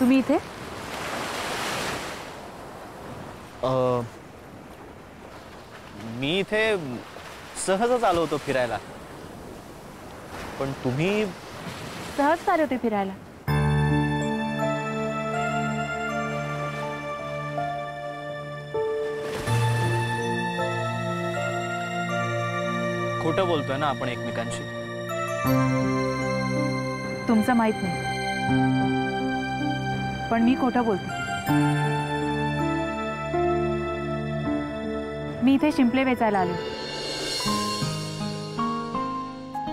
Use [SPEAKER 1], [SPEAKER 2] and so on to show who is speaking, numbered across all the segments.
[SPEAKER 1] तुम्ही इथे?
[SPEAKER 2] मी इथे सहजच आलो होतो फिरायला, पण तुम्ही?
[SPEAKER 1] सहज आले होते फिरायला?
[SPEAKER 2] खोटं बोलतोय ना आपण एकमेकांशी?
[SPEAKER 1] तुमचं माहित नाही, पण मी खोटं बोलते. मी इथे शिंपले वेचायला आले.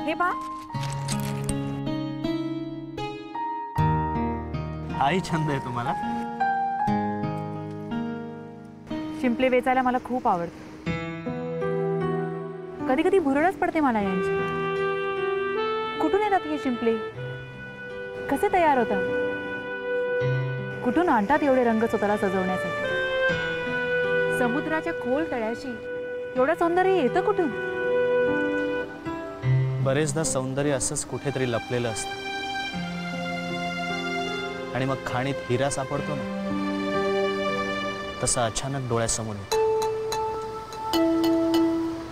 [SPEAKER 1] हे पहा,
[SPEAKER 2] हाही छंद आहे तुम्हाला?
[SPEAKER 1] शिंपले वेचायला मला खूप आवडतं. कधी कधी भुरळच पडते मला यांची. कुठून येतात हे शिंपले? कसे तयार होतात? कुठून आणतात एवढे रंग स्वतःला सजवण्यासाठी? समुद्राच्या खोल तळ्याशी एवढं सौंदर्य येतं कुठून?
[SPEAKER 2] बरेचदा सौंदर्य असंच कुठेतरी लपलेलं असतं आणि मग खाणीत हिरा सापडतो ना, तसं अचानक डोळ्यासमोर येतं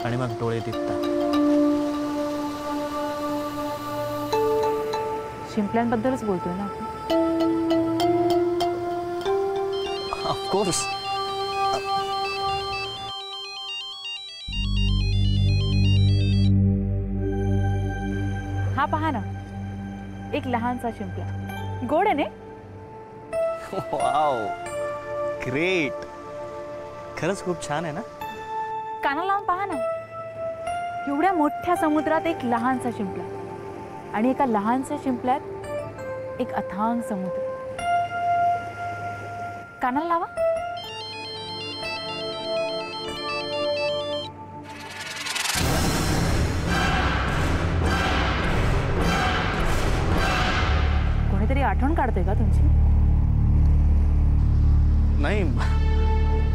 [SPEAKER 2] आणि मग डोळे दिसतात.
[SPEAKER 1] शिंपल्यांबद्दलच बोलतोय ना आपण?
[SPEAKER 2] ऑफकोर्स.
[SPEAKER 1] हा पहा ना, एक लहानसा शिंपला. गोड आहे ना?
[SPEAKER 2] Wow, great. खरंच खूप छान आहे ना?
[SPEAKER 1] कानाला लावून पहा ना. एवढ्या मोठ्या समुद्रात एक लहानसा शिंपला, आणि एका लहानशा शिंपल्यात एक अथांग समुद्र. कानाला लावा. कोणीतरी आठवण काढते का तुमची?
[SPEAKER 2] नाही,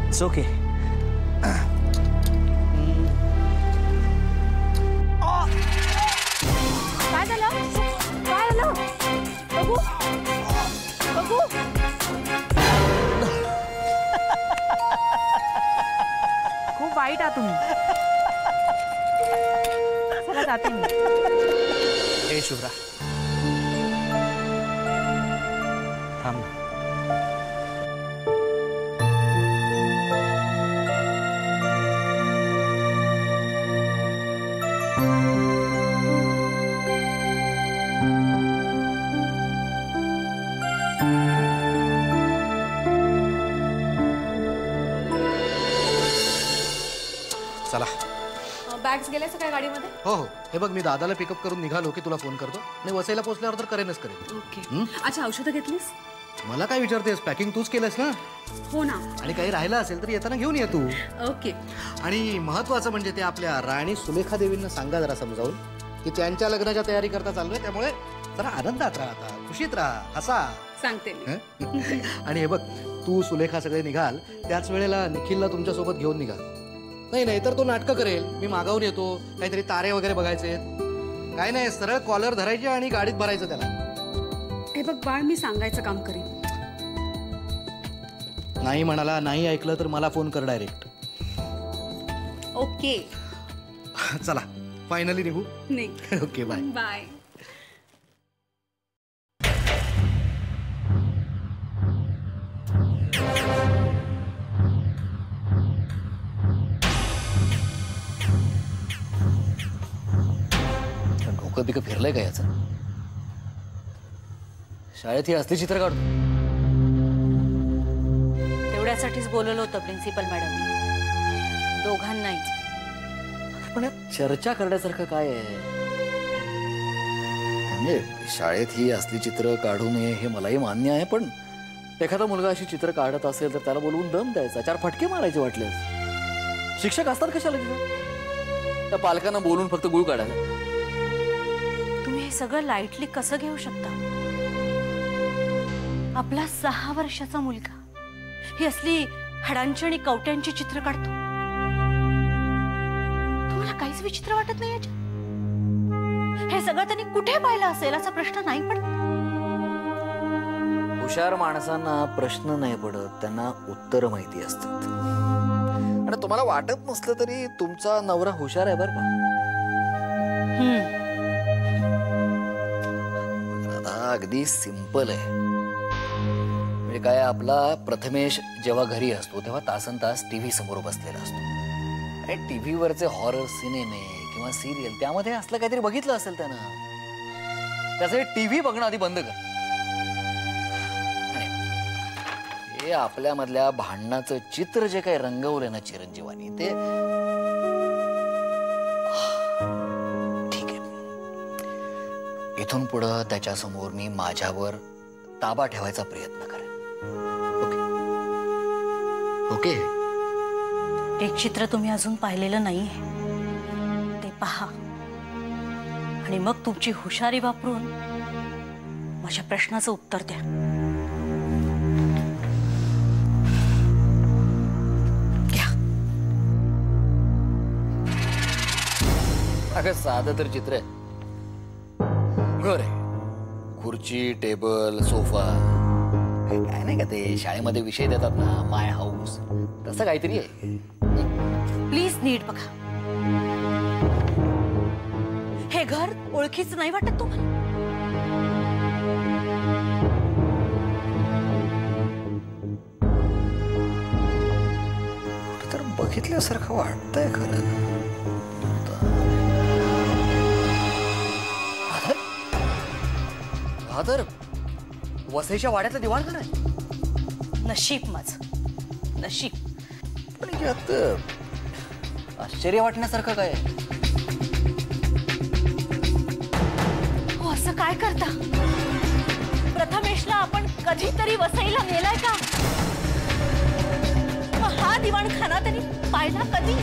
[SPEAKER 2] इट्स ओके.
[SPEAKER 1] काय झालं? काय झालं? बघू बघू. खूप वाईट आहात तुम्ही. चला जाते मी.
[SPEAKER 2] हे शुभ्रा, थांब.
[SPEAKER 3] चला.
[SPEAKER 4] बॅग्स गेल्यास काय गाडीमध्ये?
[SPEAKER 3] हो हो, हे बघ, मी दादाला पिकअप करून निघालो की तुला फोन करतो आणि वसईला पोहोचल्यावर तर करेनच करेन.
[SPEAKER 4] ओके. अच्छा, औषधं घेतलीस?
[SPEAKER 3] मला काय विचारतेस? पॅकिंग तूच केलंस ना?
[SPEAKER 4] हो ना.
[SPEAKER 3] आणि काही राहिलं असेल तर येताना घेऊन ये तू.
[SPEAKER 4] ओके.
[SPEAKER 3] आणि महत्वाचं म्हणजे ते आपल्या राणी सुलेखा देवींना सांगा जरा समजावून की त्यांच्या लग्नाच्या तयारी करता चाललोय, त्यामुळे जरा आनंदात राहा, खुशीत राहा, हसा.
[SPEAKER 4] सांगते मी.
[SPEAKER 3] आणि हे बघ, तू सुलेखा सगळे निघाल त्याच वेळेला निखिलला तुमच्या सोबत घेऊन निघाल. नाही तर तो नाटकं करेल, मी मागावून येतो, काहीतरी तारे वगैरे बघायचे. काय नाही, सरळ कॉलर धरायचे आणि गाडीत भरायचं त्याला.
[SPEAKER 4] हे बघ बाळ, मी सांगायचं काम करीन.
[SPEAKER 3] नाही म्हणाला, नाही ऐकलं तर मला फोन कर डायरेक्ट.
[SPEAKER 4] ओके.
[SPEAKER 3] चला, फायनली निघू.
[SPEAKER 4] नाही.
[SPEAKER 3] Okay, bye.
[SPEAKER 4] बाय.
[SPEAKER 3] डोकं बिकं फिरलंय का याचं? शाळेत ही असली चित्र काढतो.
[SPEAKER 5] तेवढ्यासाठीच बोलवलं होतं प्रिन्सिपल मॅडम, दोघांनाही.
[SPEAKER 3] पण चर्चा करण्यासारखं काय आहे? म्हणजे शाळेत ही असली चित्र काढू नये हे मलाही मान्य आहे, पण एखादा मुलगा अशी चित्र काढत असेल तर त्याला बोलवून दम द्यायचा, 4 फटके मारायचे वाटल्यास. शिक्षक असतात कशाला तिथं? त्या पालकांना बोलून फक्त गुळ काढायला.
[SPEAKER 5] तुम्ही हे सगळं लाईटली कसं घेऊ शकता? आपला 6 वर्षाचा मुलगा ही असली हाडांची आणि कवट्यांची चित्र काढतो. तुम्हाला काहीच विचित्र वाटत नाही याच्यात? हे सगळं त्यांनी कुठे पाहिलं असेल असा प्रश्न नाही पडत?
[SPEAKER 3] हुशार माणसांना प्रश्न नाही पडत, त्यांना उत्तर माहिती असतात. आणि तुम्हाला वाटत नसलं तरी तुमचा नवरा हुशार आहे बरं का. आता अगदी सिंपल आहे. म्हणजे काय, आपला प्रथमेश जेव्हा घरी असतो तेव्हा तासन तास टीव्ही समोर बसलेला असतो. आणि टीव्हीवरचे हॉरर सिनेमे किंवा सिरियल त्यामध्ये असलं काहीतरी बघितलं असेल त्यानं. त्याचं टीव्ही बघणं आधी बंद कर. हे आपल्यामधल्या भांडणाचं चित्र जे काही रंगवलं ना चिरंजीवानी, ते ठीक आहे. इथून पुढं त्याच्यासमोर मी माझ्यावर ताबा ठेवायचा प्रयत्न करेन. Okay okay.
[SPEAKER 5] एक चित्र तुम्ही अजून पाहिलेलं नाहीये, ते पहा आणि मग तुमची हुशारी वापरून माझ्या प्रश्नाचं उत्तर द्या.
[SPEAKER 3] अगं साधं तर चित्र आहे. घर आहे, खुर्ची, टेबल, सोफा, काय नाही का ते शाळेमध्ये विषय देतात ना, माय हाऊस, तसं काहीतरी आहे.
[SPEAKER 5] प्लीज नीट बघा. हे घर ओळखीचं नाही वाटत तुम्हाला?
[SPEAKER 3] तर बघितल्यासारखं वाटतंय खरं. हा तर वसईच्या वाड्यातलं दिवाणघर आहे.
[SPEAKER 5] नशीब माझं, नशीब.
[SPEAKER 3] पण यात आश्चर्य वाटण्यासारखं काय आहे?
[SPEAKER 5] हो, असं काय करता? प्रथमेशला आपण कधीतरी वसईला नेलाय का? मग हा दिवाणखाना तरी पाहिला कधी?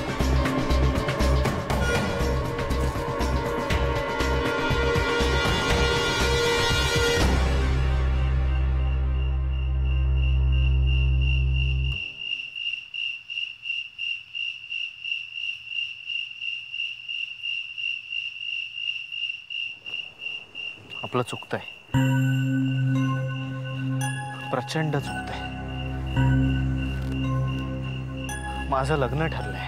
[SPEAKER 2] आपलं चुकतंय, प्रचंड चुकतंय. माझं लग्न ठरलंय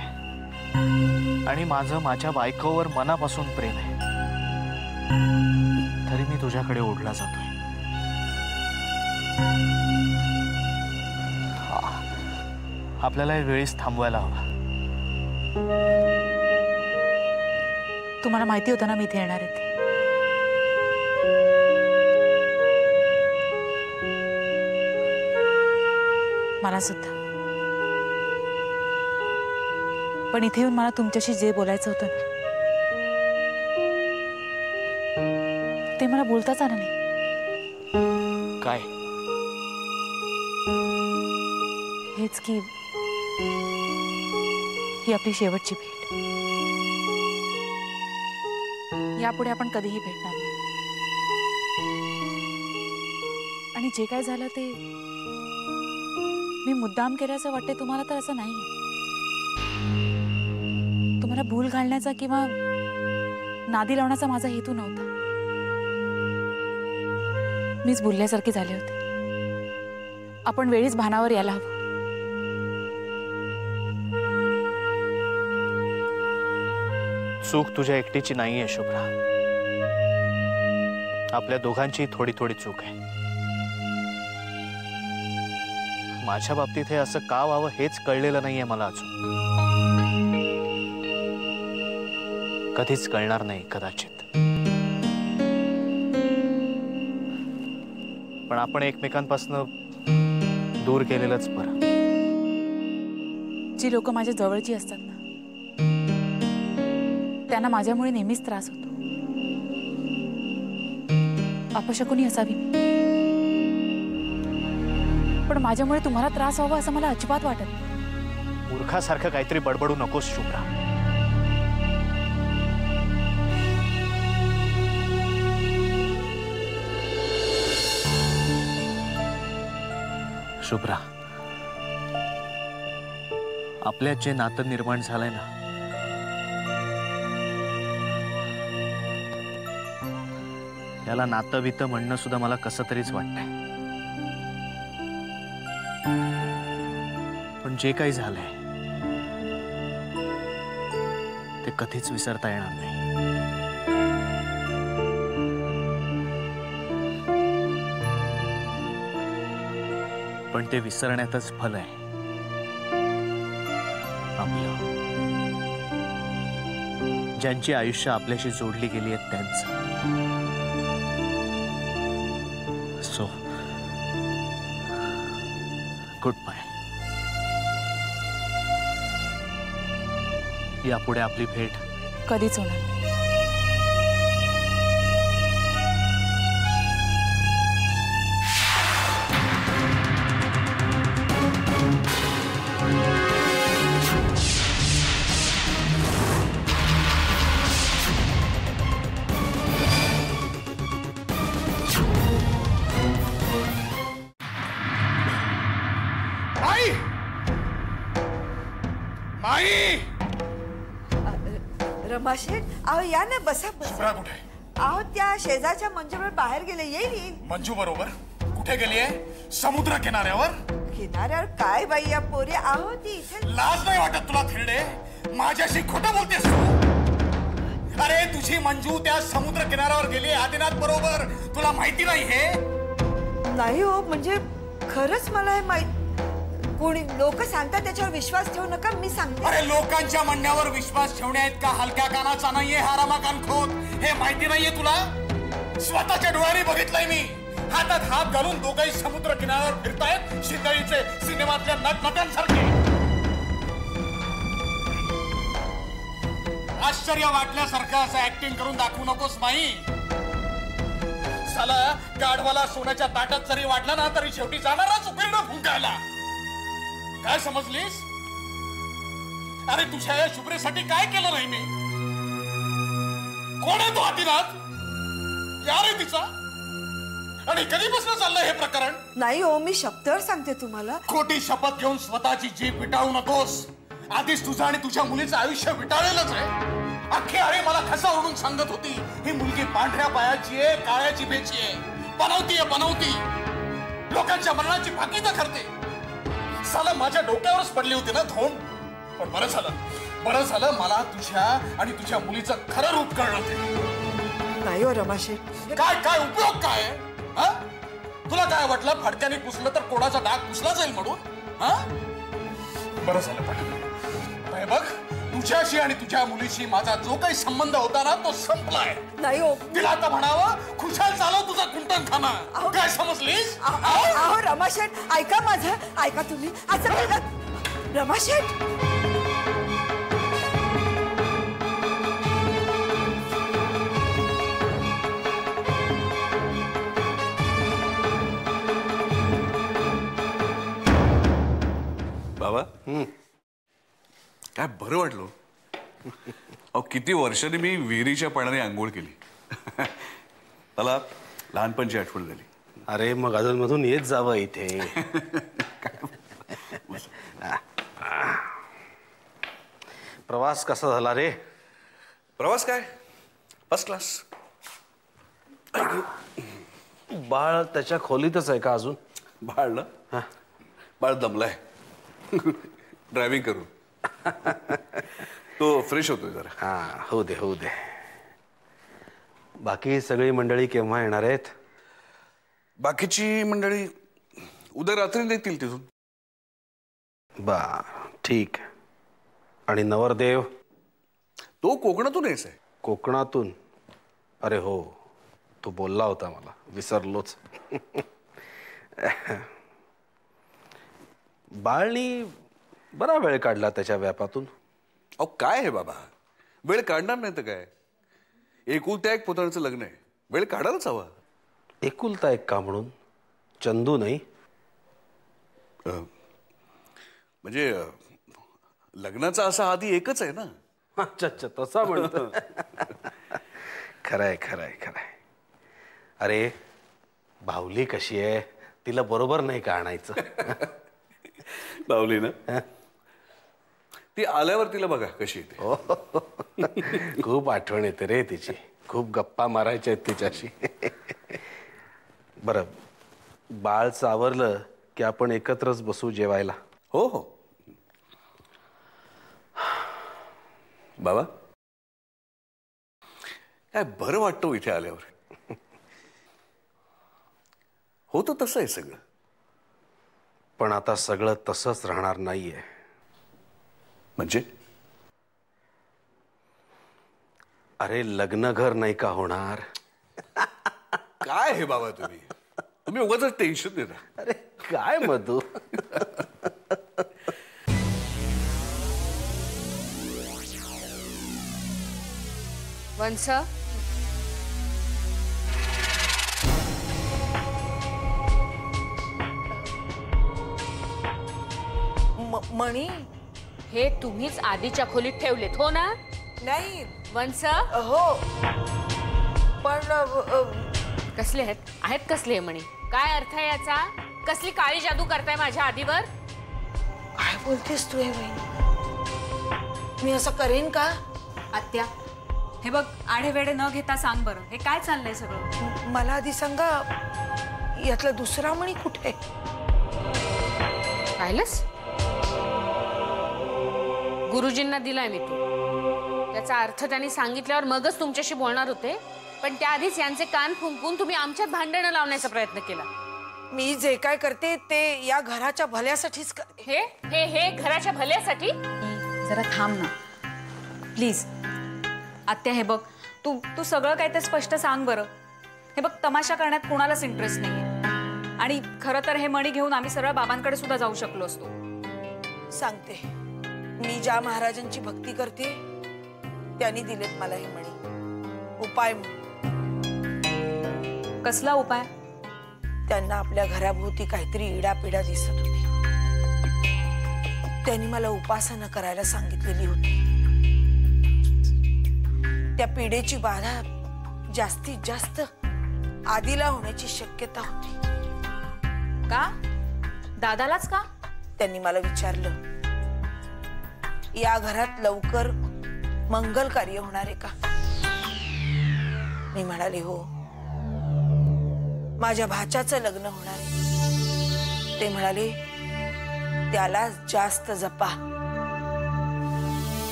[SPEAKER 2] आणि माझं माझ्या बायकोवर मनापासून प्रेम आहे, तरी मी तुझ्याकडे ओढला जातोय. आपल्याला वेळीच थांबवायला हवा.
[SPEAKER 1] तुम्हाला माहिती होतं ना मी इथे येणार आहे ते. मला सुद्धा. पण इथे येऊन मला तुमच्याशी जे बोलायचं होतं ना, ते मला बोलताच आलं नाही.
[SPEAKER 2] काय?
[SPEAKER 1] हेच की ही आपली शेवटची भेट. यापुढे आपण कधीही भेटणार नाही. आणि जे काय झालं ते मी मुद्दाम केल्याचं वाटते तुम्हाला, तर असं नाही. तुम्हाला भूल घालण्याचा किंवा नादी लावण्याचा माझा हेतू नव्हता. मीच भुलल्यासारखे झाले होते. आपण वेळीच भानावर यायला हवं.
[SPEAKER 2] चूक तुझ्या एकटीची नाहीये शुभ्रा, आपल्या दोघांची थोडी थोडी चूक आहे. माझ्या बाबतीत हे असं का व्हावं हेच कळलेलं नाहीये मला अजून. कधीच कळणार नाही कदाचित. पण आपण एकमेकांपासून दूर केलेलंच बरं.
[SPEAKER 1] जी लोक माझ्या जवळची असतात ना, त्यांना माझ्यामुळे नेहमीच त्रास होतो. अपशकुनी असावी, पण माझ्यामुळे तुम्हाला त्रास व्हावा असं मला अजिबात वाटत नाही.
[SPEAKER 2] मूर्खासारखं काहीतरी बडबडू नकोस शुभ्रा. शुभ्रा, आपल्यात जे नातं निर्माण झालंय ना, याला नातं बितं म्हणणं सुद्धा मला कसं तरीच वाटतंय. पण जे काही झालंय ते कधीच विसरता येणार नाही. पण ते विसरण्यातच फल आहे आपलं. ज्यांची आयुष्य आपल्याशी जोडली गेली आहेत त्यांचं. So good bye. यापुढे आपली भेट
[SPEAKER 1] कधीच होणार नाही.
[SPEAKER 6] माई माई
[SPEAKER 7] रमाशेठ, अहो या ना, बसा बसा.
[SPEAKER 6] शुभ्रा कुठे?
[SPEAKER 7] अहो त्या शेजारच्या मंजूवर बाहेर गेले. येईल.
[SPEAKER 6] मंजू बरोबर कुठे गेली आहे? समुद्र किनाऱ्यावर.
[SPEAKER 7] किनाऱ्यावर काय बाई या पोरी? अहो ती इथे.
[SPEAKER 6] लाज नाही वाटत तुला थिरडे? माझ्याशी खोटं बोलतेस तू? अरे तुझी मंजू त्या समुद्र किनाऱ्यावर गेली आदिनाथ बरोबर. तुला माहिती नाही हे?
[SPEAKER 7] नाही हो, म्हणजे खरंच मला हे माहित. कोणी लोक सांगतात त्याच्यावर विश्वास ठेवू नका, मी सांगते.
[SPEAKER 6] अरे लोकांच्या म्हणण्यावर विश्वास ठेवण्यात का हलक्या कानाचा नाहीये हा रमाकांत खोत. हे माहिती नाहीये तुला? स्वतःच्या डोळ्यांनी बघितलंय मी. हातात हात घालून दोघंही समुद्र किनाऱ्यावर फिरतायत शिंदळीचे सिनेमातल्या नटनट्यांसारखे. आश्चर्य वाटल्यासारखं असं ऍक्टिंग करून दाखवू नकोस माई. साला गाढवाला सोन्याच्या ताटात जरी वाटलं ना तरी शेवटी जाणारच उकिरडं फुंकायला. काय समजलीस? अरे तुझ्या या शुभ्रेसाठी काय केलं नाही मी? कोण आहे तो आदिनाथ? यार आहे तिचा? आणि कधीपासून चाललंय हे प्रकरण?
[SPEAKER 7] नाही हो, मी शब्दावर सांगते तुम्हाला.
[SPEAKER 6] खोटी शपथ घेऊन स्वतःची जीभ विटाळू नकोस. आधीच तुझं आणि तुझ्या मुलीचं आयुष्य विटाळलेलंच आहे. अख्खी अरे मला खसा ओढून सांगत होती ही मुलगी पांढऱ्या पायाची आहे, काळ्या जिभेची आहे. बनवती लोकांच्या मरणाची फाकीदा करते. साला माझ्या डोक्यावरच पडली होती ना धोंड. पण बरं झालं मला तुझ्या आणि तुझ्या मुलीचं खरं रूप कळलं ते.
[SPEAKER 7] नाही हो रमाशेठ.
[SPEAKER 6] काय उपयोग काय? तुला काय वाटलं फडक्याने पुसलं तर कोणाचा डाग पुसला जाईल म्हणून? बरं झालं पाटील. हे बघ, तुझ्याशी आणि तुझ्या मुलीशी माझा जो काही संबंध होता ना तो संपलाय.
[SPEAKER 7] नाही हो.
[SPEAKER 6] तिला आता म्हणावं खुशाल चालव तुझा कुंटणखाना. काय समजलीस?
[SPEAKER 7] अहो रमाशेठ, ऐका माझं. ऐका तुम्ही असं. रमाशेठ,
[SPEAKER 8] बाबा काय बरं वाटलं. अहो किती वर्षांनी मी विहिरीच्या पाण्याने आंघोळ केली. मला लहानपणची आठवण झाली.
[SPEAKER 9] अरे मग अधूनमधून येत जावं इथे. प्रवास कसा झाला रे?
[SPEAKER 8] प्रवास काय फर्स्ट क्लास.
[SPEAKER 9] बाळ त्याच्या खोलीतच आहे का अजून?
[SPEAKER 8] बाळ ना, बाळ दमलाय ड्रायव्हिंग करून. तो फ्रेश होतोय जरा.
[SPEAKER 9] हा, होऊ दे. बाकी सगळी मंडळी केव्हा येणार आहेत?
[SPEAKER 8] बाकीची मंडळी उद्या रात्री देतील तिथून.
[SPEAKER 9] ठीक. आणि नवरदेव?
[SPEAKER 8] तो कोकणातून यायचा आहे.
[SPEAKER 9] कोकणातून? अरे हो, तो बोलला होता मला, विसरलोच. बाळनी बरा वेळ काढला त्याच्या व्यापातून.
[SPEAKER 8] अहो काय आहे बाबा, वेळ काढणार नाही तर काय. एकुलत्या एक पुतण्याचं लग्न आहे, वेळ काढायलाच हवा.
[SPEAKER 9] एकुलता एक का म्हणून? चंदू नाही?
[SPEAKER 8] म्हणजे लग्नाचा असा आधी एकच आहे ना.
[SPEAKER 9] अच्छा तसा म्हणतो. खरंय. अरे बाहुली कशी आहे? तिला बरोबर नाही का आणायचं?
[SPEAKER 8] बाहुली ना, ती आल्यावर तिला बघा कशी येते.
[SPEAKER 9] खूप आठवण येते रे तिची. खूप गप्पा मारायच्या आहेत तिच्याशी. बरं, बाळ सावरलं की आपण एकत्रच बसू जेवायला.
[SPEAKER 8] हो बाबा काय बरं वाटतं इथे आल्यावर. होतं तसं आहे सगळं.
[SPEAKER 9] पण आता सगळं तसंच राहणार नाहीये.
[SPEAKER 8] म्हणजे
[SPEAKER 9] अरे लग्न घर नाही का होणार.
[SPEAKER 8] काय हे बाबा तुम्ही उगाच टेन्शन देता.
[SPEAKER 9] अरे काय मधू.
[SPEAKER 10] वंश
[SPEAKER 7] मणी
[SPEAKER 10] हे तुम्हीच आधीच्या खोलीत ठेवलेत हो ना.
[SPEAKER 7] नाही
[SPEAKER 10] वंश
[SPEAKER 7] हो पण
[SPEAKER 10] कसले आहेत कसले मणी. काय अर्थ आहे याचा. कसली काळी जादू करताय माझ्या आधीवर.
[SPEAKER 7] काय बोलतेस तू हे बहिणी. मी असं करेन का.
[SPEAKER 4] आत्या हे बघ आढे वेडे न घेता सांग बरं हे काय चाललंय सगळं.
[SPEAKER 7] मला आधी सांगा यातला दुसरा मणी कुठे.
[SPEAKER 10] पाहिलंस गुरुजींना दिलाय मी तू. त्याचा अर्थ त्यांनी सांगितल्यावर मगच तुमच्याशी बोलणार होते. पण त्याआधीच यांचे कान फुंकून तुम्ही आमच्यात भांडणं लावण्याचा प्रयत्न केला.
[SPEAKER 7] मी जे काय करते ते या घराच्या भल्यासाठीच करते.
[SPEAKER 10] हे हे हे घराच्या भल्यासाठी.
[SPEAKER 4] जरा थांब ना प्लीज. आत्या हे बघ तू तू सगळं काय ते स्पष्ट सांग बरं. हे बघ तमाशा करण्यात कोणालाच इंटरेस्ट नाहीये आणि खरं तर हे मणी घेऊन आम्ही सरळ बाबांकडे सुद्धा जाऊ शकलो असतो.
[SPEAKER 7] सांगते मी ज्या महाराजांची भक्ती करते त्यांनी दिलेत मला हे मणी. उपाय म्हणून.
[SPEAKER 4] कसला उपाय.
[SPEAKER 7] त्यांना आपल्या घराभोवती काहीतरी इडापिडा दिसत होती. त्यांनी मला उपासना करायला सांगितलेली होती. त्या पिढेची बाधा जास्तीत जास्त आधीला होण्याची शक्यता होती.
[SPEAKER 4] का दादालाच का.
[SPEAKER 7] त्यांनी मला विचारलं या घरात लवकर मंगल कार्य होणार आहे का. मी म्हणाले हो. माझ्या भाच्याचं लग्न होणार आहे. ते म्हणाले त्याला जास्त जपा.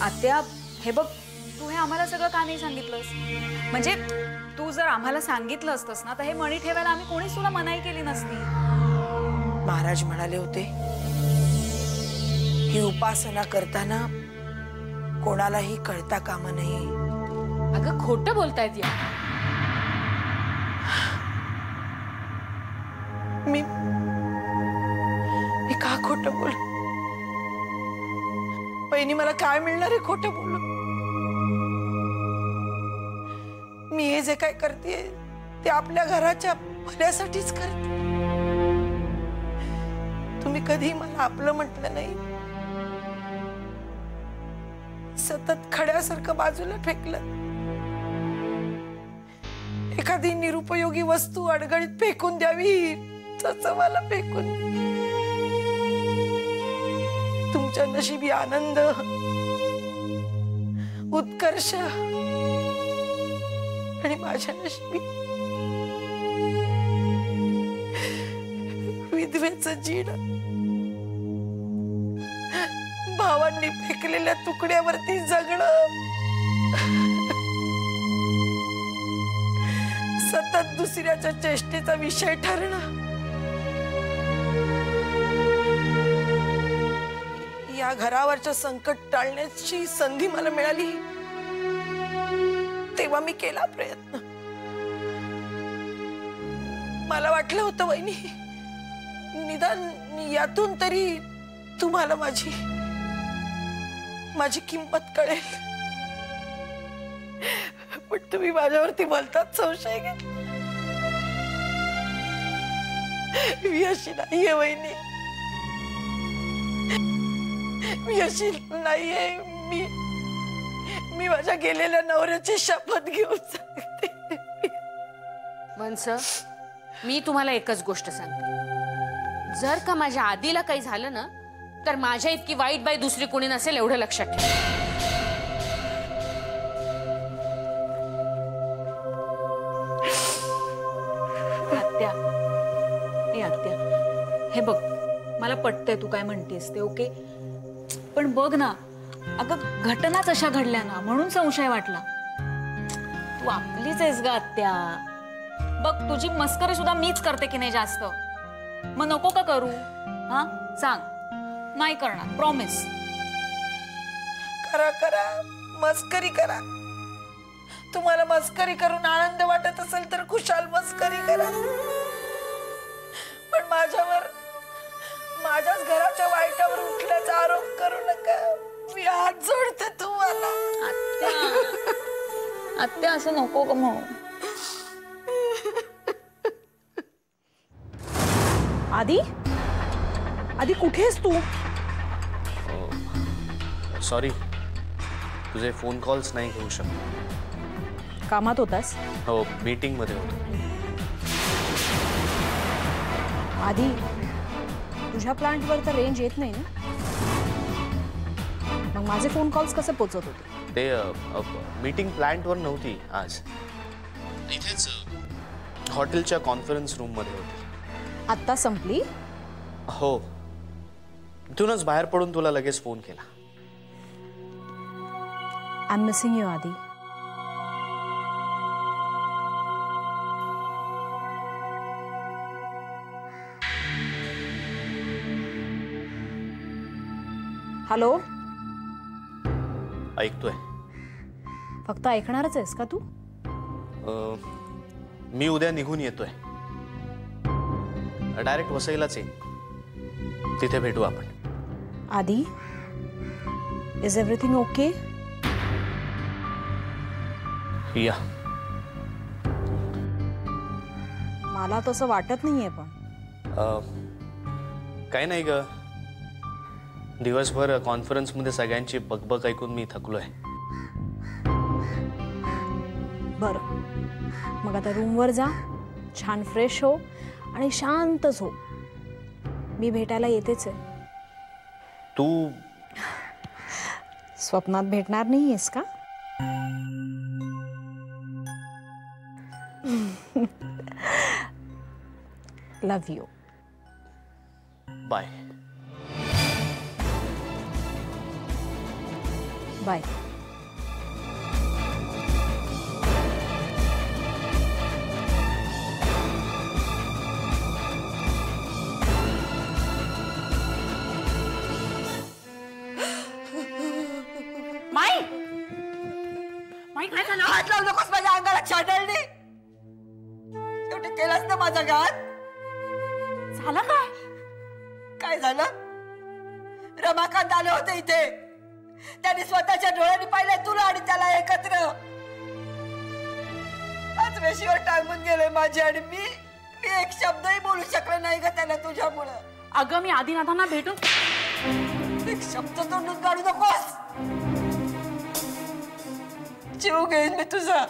[SPEAKER 4] आत्या हे बघ तू हे आम्हाला सगळं का नाही सांगितलंस. म्हणजे तू जर आम्हाला सांगितलं असतंस ना तर हे मणी ठेवायला आम्ही कोणीच तुला मनाई केली नसती.
[SPEAKER 7] महाराज म्हणाले होते ही उपासना करताना कोणालाही कळता कामा नये.
[SPEAKER 10] अगं खोटं बोलतायत या.
[SPEAKER 7] मी का खोटं बोल. बहिणी मला काय मिळणार आहे खोटं बोलून. मी हे जे काय करते ते आपल्या घराच्या भल्यासाठीच करते. तुम्ही कधी मला आपलं म्हटलं नाही. सतत खड्यासारखं बाजूला फेकलं. एखादी निरुपयोगी वस्तू अडगळीत फेकून द्यावी तसं मला फेकून. तुमच्या नशिबी आनंद उत्कर्ष आणि माझ्या नशिबी विधवेचं जीण. भावांनी फेकलेल्या तुकड्यावरती जगणं. सतत दुसऱ्याच्या चेष्टेचा विषय ठरणं. या घरावरचं संकट टाळण्याची संधी मला मिळाली तेव्हा मी केला प्रयत्न. मला वाटलं होतं वहिनी निदान यातून तरी तुम्हाला माझी किंमत कळेल. पण तुम्ही माझ्यावरती बोलतात संशय घेत. मी अशी नाहीये वहिनी. मी अशी नाहीये. मी माझ्या गेलेल्या नवऱ्याची शपथ घेऊन सांगते.
[SPEAKER 10] वंश मी तुम्हाला एकच गोष्ट सांगते. जर का माझ्या आधीला काही झालं ना तर माझ्या इतकी वाईट बाई दुसरी कोणी नसेल एवढं लक्षात ठेव.
[SPEAKER 4] आत्या ए आत्या हे बघ मला पटतंय तू काय म्हणतेस ते ओके. पण बघ ना अगं घटनाच अशा घडल्या ना म्हणून संशय वाटला. तू आपलीच आहेस ग आत्या. बघ तुझी मस्करी सुद्धा मीच करते की नाही जास्त. मग नको का करू? हा सांग. नाही करणार, प्रॉमिस.
[SPEAKER 7] करा करा, मस्करी करा. तुम्हाला मस्करी करून आनंद वाटत असेल तर खुशाल मस्करी करा, पण माझ्याच घराच्या वाईटावर उठल्याचा आरोप करू नका. मी हात जोडते तुम्हाला.
[SPEAKER 4] आत्या असं नको ग म्हणू.
[SPEAKER 11] आदी आदी कुठेस तू?
[SPEAKER 2] सॉरी, तुझे फोन कॉल्स नाही घेऊ शकतो.
[SPEAKER 11] कामात होतास?
[SPEAKER 2] हो, मीटिंग मध्ये होतो.
[SPEAKER 11] आदी तुझ्या प्लांटवर तर रेंज येत नाही ना, मग माझे फोन कॉल्स कसे पोचत होते?
[SPEAKER 2] ते मीटिंग प्लांटवर नव्हती आज, इथेच हॉटेलच्या कॉन्फरन्स रूम मध्ये होती.
[SPEAKER 11] आत्ता संपली?
[SPEAKER 2] हो, तिथूनच बाहेर पडून तुला लगेच फोन केला.
[SPEAKER 11] आय एम मिसिंग यू आदी. हॅलो,
[SPEAKER 2] ऐकतोय.
[SPEAKER 11] फक्त ऐकणारच आहेस का तू?
[SPEAKER 2] मी उद्या निघून येतोय. डायरेक्ट वसईलाच येईन. तिथे भेटू आपण.
[SPEAKER 11] आदी, इज एव्हरीथिंग ओके?
[SPEAKER 2] या.
[SPEAKER 11] मला तसं वाटत नाहीये, पण
[SPEAKER 2] काही नाही ग. दिवसभर कॉन्फरन्समध्ये सगळ्यांची बकबक ऐकून मी थकलोय.
[SPEAKER 11] बरं, मग आता रूमवर जा, छान फ्रेश हो आणि शांतच हो. मी भेटायला येतेच आहे.
[SPEAKER 2] तू
[SPEAKER 11] स्वप्नात भेटणार नाहीयेस का? Love you.
[SPEAKER 2] बाय.
[SPEAKER 11] बाय.
[SPEAKER 7] काय झालं? हात लावू नकोस माझ्या अंगाला. छाडळली शेवटी केलास ना माझा घात.
[SPEAKER 4] झालं काय?
[SPEAKER 7] काय झालं? रमाकांत आले होते इथे. त्यांनी स्वतःच्या डोळ्यांनी पाहिले तुला आणि त्याला एकत्र. आज वेशीवर टांगून गेले माझे आणि मी एक शब्दही बोलू शकले नाही ग त्याला तुझ्यामुळं.
[SPEAKER 4] अगं मी आदिनाथांना भेटून
[SPEAKER 7] एक शब्द तोंडून काढू नकोस. जीव घेईन मी तुझा.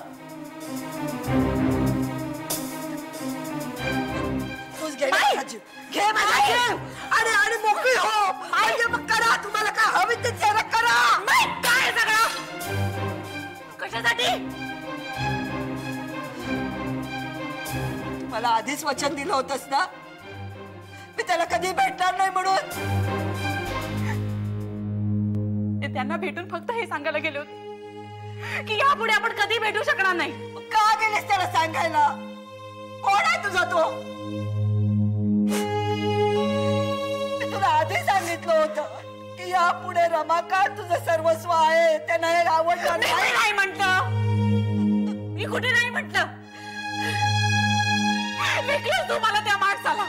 [SPEAKER 7] तूच घे माझा जीव. घे माझा जीव आणि मोकळी हो. म्हणजे मग करा तुम्हाला काय हवी ते करा.
[SPEAKER 4] काय सगळं कशासाठी?
[SPEAKER 7] मला आधीच वचन दिलं होतंस ना मी त्याला कधी भेटणार नाही म्हणून.
[SPEAKER 4] ते त्यांना भेटून फक्त हे सांगायला गेले होते की यापुढे आपण कधी भेटू शकणार नाही.
[SPEAKER 7] का गेलेस त्याला सांगायला? कोण आहे तुझा तो? मी तुला आधी सांगितलं होतं की यापुढे रमाकांत तुझं सर्वस्व आहे. त्यांना हे आवडणार
[SPEAKER 4] नाही म्हटलं. मी कुठे नाही म्हटलं. विकलंस तू मला त्या माणसाला.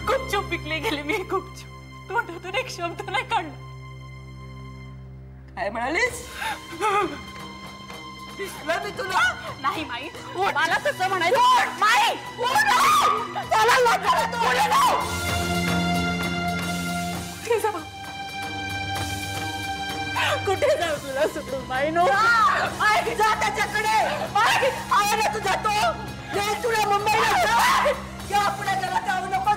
[SPEAKER 4] गुपचूप विकले गेले मी. गुपचूप. तोंडातून एक शब्द नाही काढला.
[SPEAKER 7] काय म्हणालीस? दिसलं मी तुला?
[SPEAKER 4] नाही माई, मला तसं म्हणायचं. माई
[SPEAKER 7] त्याला लागला तो.
[SPEAKER 4] कुठे जाऊ तुला सोडून माई? नो
[SPEAKER 7] जा त्याच्याकडे. आहे ना तुझा तो. तुला मुंबईला पुढे गेला जाऊ नको.